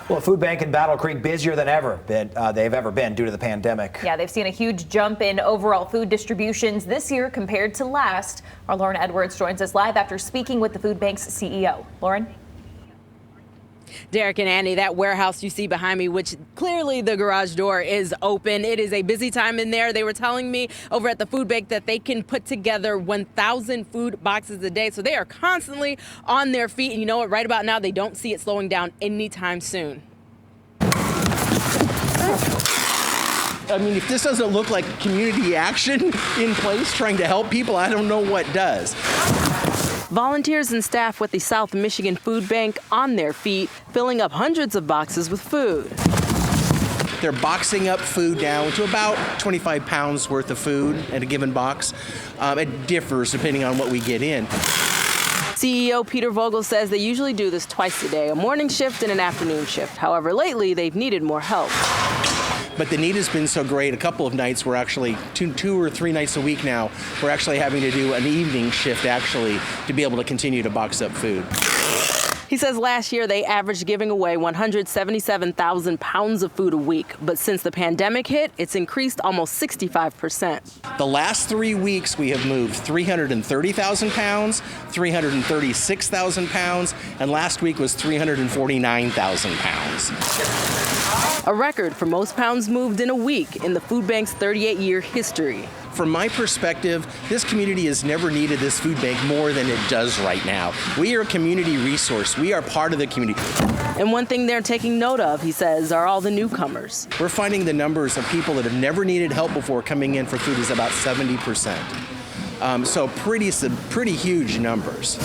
Well, food bank in Battle Creek busier than they've ever been due to the pandemic. Yeah, they've seen a huge jump in overall food distributions this year compared to last. Our Lauren Edwards joins us live after speaking with the food bank's CEO. Lauren? Derek and Annie, that warehouse you see behind me, which clearly the garage door is open. It is a busy time in there. They were telling me over at the food bank that they can put together 1,000 food boxes a day. So they are constantly on their feet. And you know what? Right about now, they don't see it slowing down anytime soon. I mean, if this doesn't look like community action in place trying to help people, I don't know what does. Volunteers and staff with the South Michigan Food Bank on their feet, filling up hundreds of boxes with food. They're boxing up food down to about 25 pounds worth of food in a given box. It differs depending on what we get in. CEO Peter Vogel says they usually do this twice a day, a morning shift and an afternoon shift. However, lately they've needed more help. But the need has been so great. A couple of nights, we're actually two or three nights a week now, we're actually having to do an evening shift actually to be able to continue to box up food. He says last year they averaged giving away 177,000 pounds of food a week. But since the pandemic hit, it's increased almost 65%. The last 3 weeks, we have moved 330,000 pounds, 336,000 pounds, and last week was 349,000 pounds. A record for most pounds moved in a week in the food bank's 38-year history. From my perspective, this community has never needed this food bank more than it does right now. We are a community resource. We are part of the community. And one thing they're taking note of, he says, are all the newcomers. We're finding the numbers of people that have never needed help before coming in for food is about 70%. So pretty huge numbers.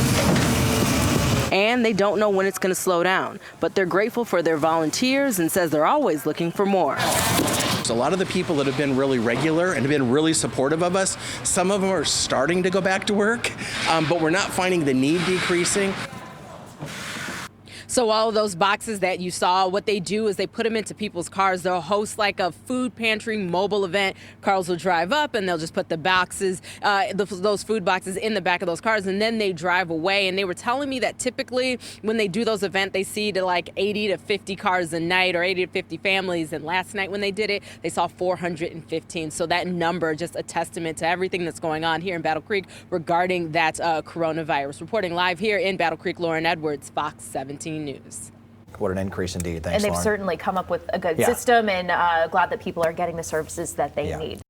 And they don't know when it's going to slow down, but they're grateful for their volunteers and says they're always looking for more. A lot of the people that have been really regular and have been really supportive of us, some of them are starting to go back to work, but we're not finding the need decreasing. So all of those boxes that you saw, what they do is they put them into people's cars. They'll host like a food pantry mobile event. Cars will drive up and they'll just put the boxes, those food boxes in the back of those cars, and then they drive away. And they were telling me that typically when they do those events, they see to like 80 to 50 cars a night or 80 to 50 families. And last night when they did it, they saw 415. So that number, just a testament to everything that's going on here in Battle Creek regarding that coronavirus. Reporting live here in Battle Creek, Lauren Edwards, Fox 17 News. What an increase indeed. Thanks, And they've Lauren. certainly come up with a good system, and glad that people are getting the services that they need.